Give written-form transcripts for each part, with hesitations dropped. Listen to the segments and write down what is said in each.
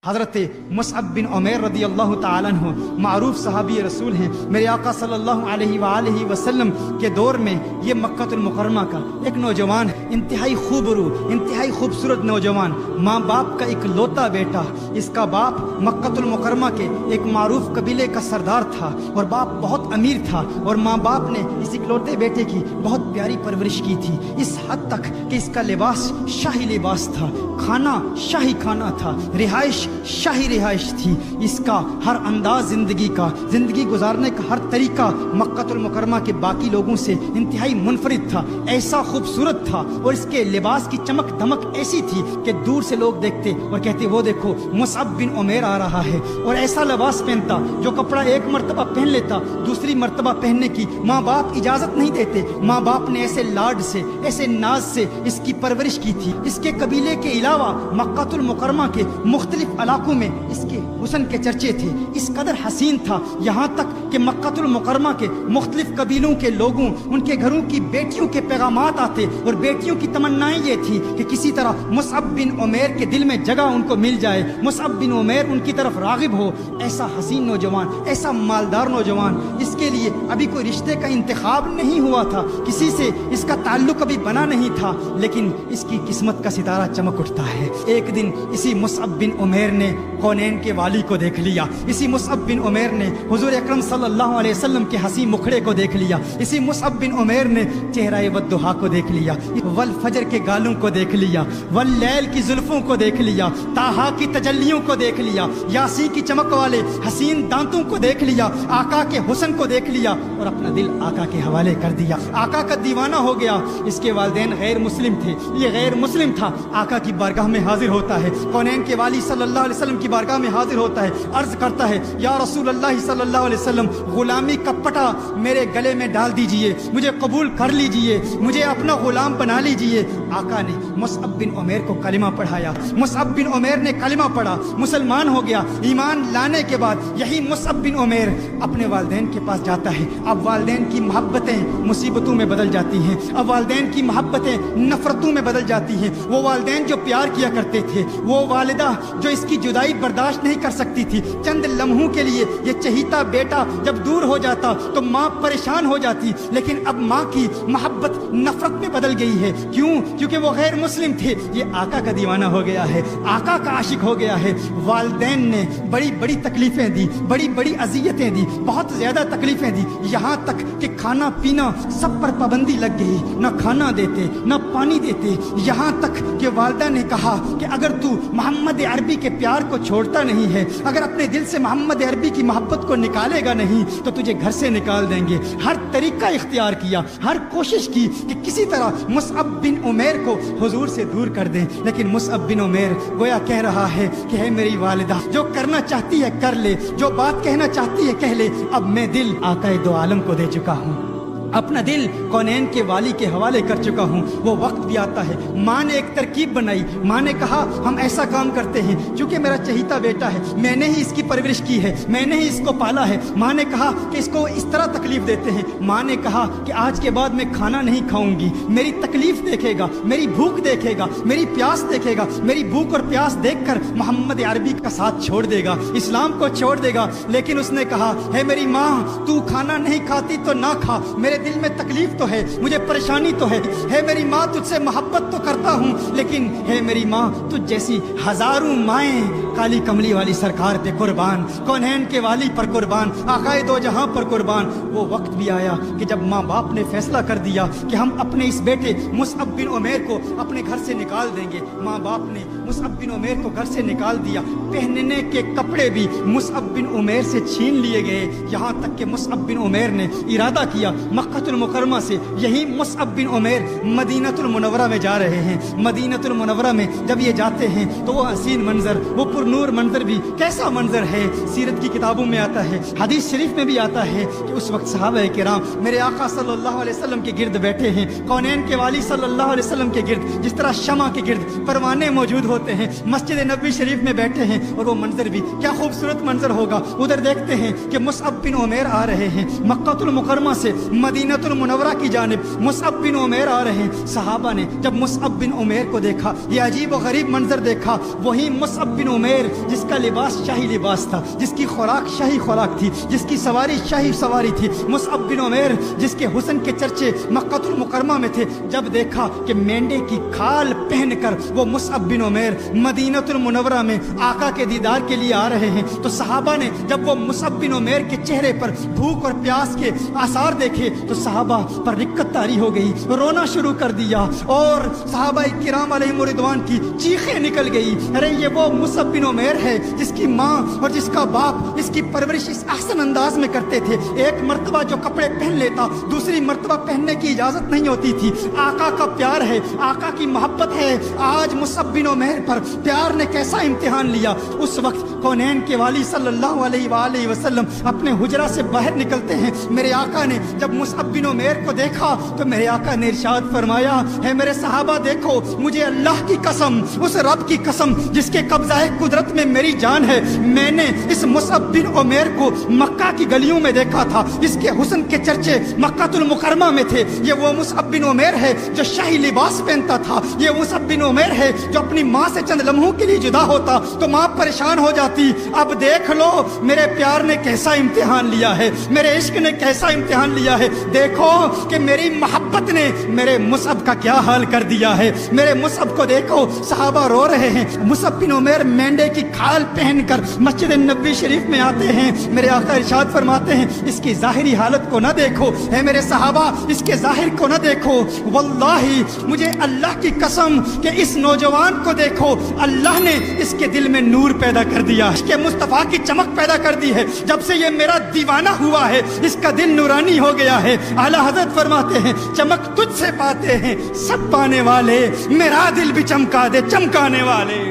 حضرت مصعب بن عمیر رضی اللہ تعالیٰ عنہ معروف صحابی رسول ہیں۔ میرے آقا صلی اللہ علیہ وآلہ وسلم کے دور میں یہ مکہ المکرمہ کا ایک نوجوان، انتہائی خوبرو، انتہائی خوبصورت نوجوان، ماں باپ کا ایک لوتا بیٹا۔ اس کا باپ مکہ المکرمہ کے ایک معروف قبیلے کا سردار تھا اور باپ بہت امیر تھا، اور ماں باپ نے اس اکلوتے بیٹے کی بہت پیاری پرورش کی تھی، اس حد تک کہ اس کا لباس شاہی لباس تھا، کھانا شاہی کھانا تھا، رہائش شاہی رہائش تھی۔ اس کا ہر انداز زندگی گزارنے کا ہر طریقہ مکہ المکرمہ کے باقی لوگوں سے انتہائی منفرد تھا، ایسا خوبصورت تھا، اور اس کے لباس کی چمک دمک ایسی تھی کہ دور سے لوگ دیکھتے اور کہتے وہ دیکھو مصعب بن عمیر آ رہا ہے، اور ایسا لباس پہنتا جو کپڑا ایک مرتبہ پہن لیتا دوسری مرتبہ پہننے کی ماں باپ اجازت نہیں دیتے۔ ماں باپ نے ایسے لاڈ سے، ایسے ناز سے اس کی پرورش کی تھی۔ اس کے قبیلے کے علاوہ مکہ المکرمہ کے مختلف علاقوں میں اس کے حسن کے چرچے تھے، اس قدر حسین تھا، یہاں تک کہ مکہ المکرمہ کے مختلف قبیلوں کے لوگوں، ان کے گھروں کی بیٹیوں کے پیغامات آتے، اور بیٹیوں کی تمنائیں یہ تھی کہ کسی طرح مصعب بن عمیر کے دل میں جگہ ان کو مل جائے، مصعب بن عمیر ان کی طرف راغب ہو۔ ایسا حسین نوجوان، ایسا مالدار نوجوان، اس کے لیے ابھی کوئی رشتے کا انتخاب نہیں ہوا تھا، کسی سے اس کا تعلق ابھی بنا نہیں تھا، لیکن اس کی قسمت کا ستارہ چمک اٹھتا ہے۔ ایک دن اسی مصعب بن عمیر نے کونین کے والی کو دیکھ لیا، اسی مصعب بن عمیر نے حضور اکرم صلی اللہ علیہ وسلم کے حسین مکھڑے کو دیکھ لیا، اسی مصعب بن عمیر نے چہرہ والضحیٰ کو دیکھ لیا، والفجر کے گالوں کو دیکھ لیا، واللیل کی زلفوں کو دیکھ لیا، طٰہٰ کی تجلیوں کو دیکھ لیا، یاسین کی چمک والے حسین دانتوں کو دیکھ لیا، آقا کے حسن کو دیکھ لیا، اور اپنا دل آقا کے حوالے کر دیا، آقا کا دیوانہ ہو گیا۔ اس کے والدین غیر مسلم تھے، یہ غیر مسلم تھا، آقا کی بارگاہ میں حاضر ہوتا ہے، کونین کے والی صلی اللہ علیہ وسلم کی بارگاہ میں حاضر ہوتا ہے، عرض کرتا ہے یا رسول اللہ صلی اللہ علیہ وسلم، غلامی کا پٹا میرے گلے میں ڈال دیجئے، مجھے قبول کر لیجئے، مجھے اپنا غلام بنا لیجئے۔ آقا نے مصعب بن عمیر کو کلمہ پڑھایا، مصعب بن عمیر نے کلمہ پڑھا، مسلمان ہو گیا۔ ایمان لانے کے بعد یہی مصعب بن عمیر اپنے والدین کے پاس جاتا ہے۔ اب والدین کی محبتیں مصیبتوں میں بدل جاتی ہیں، اب والدین کی محبتیں نفرتوں میں بدل جاتی ہیں۔ وہ والدین جو پیار کیا کرتے تھے، وہ والدہ جو اس کی جدائی برداشت نہیں کر سکتی تھی، چند لمحوں کے لیے یہ چہیتا بیٹا جب دور ہو جاتا تو ماں پریشان ہو جاتی، لیکن اب ماں کی محبت نفرت میں بدل گئی ہے۔ کیوں؟ کیونکہ وہ غیر مسلم تھے، یہ آقا کا دیوانہ ہو گیا ہے، آقا کا عاشق ہو گیا ہے۔ والدین نے بڑی بڑی تکلیفیں دی، بڑی بڑی اذیتیں دی، بہت زیادہ تکلیفیں دی، یہاں تک کہ کھانا پینا سب پر پابندی لگ گئی، نہ کھانا دیتے نہ پانی دیتے، یہاں تک کہ والدہ نے کہا کہ اگر تو محمد عربی کے پیار کو چھوڑتا نہیں ہے، اگر اپنے دل سے محمد عربی کی محبت کو نکالے گا نہیں تو تجھے گھر سے نکال دیں گے۔ ہر طریقہ اختیار کیا، ہر کوشش کی کہ کسی طرح مصعب بن عمیر کو حضور سے دور کر دیں، لیکن مصعب بن عمیر گویا کہہ رہا ہے کہ ہے میری والدہ، جو کرنا چاہتی ہے کر لے، جو بات کہنا چاہتی ہے کہہ لے، اب میں دل آقا دو عالم کو دے چکا ہوں، اپنا دل کونین کے والی کے حوالے کر چکا ہوں۔ وہ وقت بھی آتا ہے، ماں نے ایک ترکیب بنائی، ماں نے کہا ہم ایسا کام کرتے ہیں، چونکہ میرا چہیتا بیٹا ہے، میں نے ہی اس کی پرورش کی ہے، میں نے ہی اس کو پالا ہے، ماں نے کہا کہ اس کو اس طرح تکلیف دیتے ہیں، ماں نے کہا کہ آج کے بعد میں کھانا نہیں کھاؤں گی، میری تکلیف دیکھے گا، میری بھوک دیکھے گا، میری پیاس دیکھے گا، میری بھوک اور پیاس دیکھ کر محمد عربی کا ساتھ چھوڑ دے گا، اسلام کو چھوڑ دے گا۔ لیکن اس نے کہا ہے میری ماں، تو کھانا نہیں کھاتی تو نہ کھا، میرے دل میں تکلیف تو ہے، مجھے پریشانی تو ہے میری ماں، تجھ سے محبت تو کرتا ہوں، لیکن ہے میری ماں تجھ جیسی ہزاروں مائیں کالی کملی والی سرکار پہ قربان، کونین کے والی پر قربان، آقائے دو جہاں پر قربان۔ وہ وقت بھی آیا کہ جب ماں باپ نے فیصلہ کر دیا کہ ہم اپنے اس بیٹے مصعب بن عمیر کو اپنے گھر سے نکال دیں گے۔ ماں باپ نے مصعب بن عمیر کو گھر سے نکال دیا، پہننے کے کپڑے بھی مصعب بن عمیر سے چھین لیے گئے، یہاں تک کہ مصعب بن عمیر نے ارادہ کیا مکہ المکرمہ سے یہی مصعب بن عمیر مدینہ المنورہ میں جا رہے ہیں۔ مدینہ المنورہ میں جب یہ جاتے ہیں تو وہ حسین منظر، وہ پرنور منظر بھی کیسا منظر ہے، سیرت کی کتابوں میں آتا ہے، حدیث شریف میں بھی آتا ہے کہ اس وقت صحابہ کرام میرے آقا صلی اللہ علیہ وسلم کے گرد بیٹھے ہیں، کونین کے والی صلی اللہ علیہ وسلم کے گرد جس طرح شمع کے گرد پروانے موجود ہوتے ہیں، مسجد نبوی شریف میں بیٹھے ہیں، اور وہ منظر بھی کیا خوبصورت منظر ہوگا۔ ادھر دیکھتے ہیں کہ مصعب بن عمیر آ رہے ہیں، مکہ المکرمہ سے مدینہ المنورہ کی جانب مصعب بن عمیر آ رہے ہیں۔ صحابہ نے جب مصعب بن عمیر کو دیکھا، یہ عجیب و غریب منظر دیکھا، وہی مصعب بن عمیر عمیر جس کا لباس شاہی لباس تھا، جس کی خوراک شاہی خوراک تھی، جس کی سواری شاہی سواری تھی، مصعب بن عمیر جس کے حسن کے چرچے مکہ المکرمہ میں تھے، جب دیکھا کہ مینڈے کی کھال پہن کر وہ مصعب بن عمیر مدینہ المنورہ میں آقا کے دیدار کے لیے آ رہے ہیں، تو صحابہ نے جب وہ مصعب بن عمیر کے چہرے پر بھوک اور پیاس کے آثار دیکھے تو صحابہ پر رکت طاری ہو گئی، رونا شروع کر دیا، اور صحابہ کرام علیہم رضوان کی چیخیں نکل گئی، ارے یہ وہ مصعب بن عمیر ہے جس کی ماں اور جس کا باپ اس کی پرورش اس احسن انداز میں کرتے تھے، ایک مرتبہ جو کپڑے پہن لیتا دوسری مرتبہ پہننے کی اجازت نہیں ہوتی تھی، آقا کا پیار ہے، آقا کی محبت ہے، آج مصعب بن عمیر پر پیار نے کیسا امتحان لیا۔ اس وقت کونین کے والی صلی اللہ علیہ وآلہ وسلم اپنے حجرہ سے باہر نکلتے ہیں، میرے آقا نے جب مصعب بن عمیر کو دیکھا تو میرے آقا نے ارشاد فرمایا، ہے میرے صحابہ دیکھو، مجھے اللہ کی قسم، اس رب کی قسم جس کے قبضہ قدرت میں میری جان ہے، میں نے اس مصعب بن عمیر کو مکہ کی گلیوں میں دیکھا تھا، اس کے حسن کے چرچے مکہ المکرمہ میں تھے، یہ وہ مصعب بن عمیر ہے جو شاہی لباس پہنتا تھا، یہ مصعب بن عمیر ہے جو اپنی ماں سے چند لمحوں کے لیے جدا ہوتا تو ماں پریشان ہو جاتی، اب دیکھ لو میرے پیار نے کیسا امتحان لیا ہے، میرے عشق نے کیسا امتحان لیا ہے، دیکھو کہ میری محبت نے میرے مصعب کا کیا حال کر دیا ہے، میرے مصعب کو دیکھو، صحابہ رو رہے ہیں، مصعب بن عمیر مینڈے کی کھال پہن کر مسجد نبوی شریف میں آتے ہیں، میرے آقا ارشاد فرماتے ہیں اس کی ظاہری حالت کو نہ دیکھو، اے میرے صحابہ اس کے ظاہر کو نہ دیکھو، واللہ مجھے اللہ کی قسم کہ اس نوجوان کو دیکھو، اللہ نے اس کے دل میں نور پیدا کر دیا، اس کے مصطفیٰ کی چمک پیدا کر دی ہے، جب سے یہ میرا دیوانہ ہوا ہے اس کا دل نورانی ہو گیا ہے، اعلیٰ حضرت فرماتے ہیں چمک تجھ سے پاتے ہیں سب پانے والے، میرا دل بھی چمکا دے چمکانے والے۔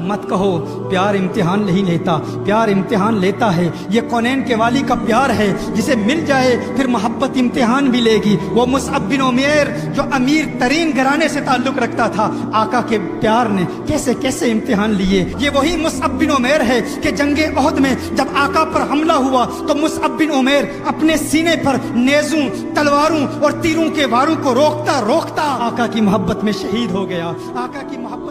مت کہو پیار امتحان نہیں لیتا، پیار امتحان لیتا ہے، یہ کونین کے والی کا پیار ہے، جسے مل جائے پھر محبت امتحان بھی لے گی۔ وہ مصعب بن عمیر جو امیر ترین گھرانے سے تعلق رکھتا تھا، آقا کے پیار نے کیسے کیسے امتحان لیے۔ یہ وہی مصعب بن عمیر ہے کہ جنگ احد میں جب آقا پر حملہ ہوا تو مصعب بن عمیر اپنے سینے پر نیزوں، تلواروں اور تیروں کے واروں کو روکتا روکتا آقا کی محبت میں شہید ہو گیا، آقا کی محبت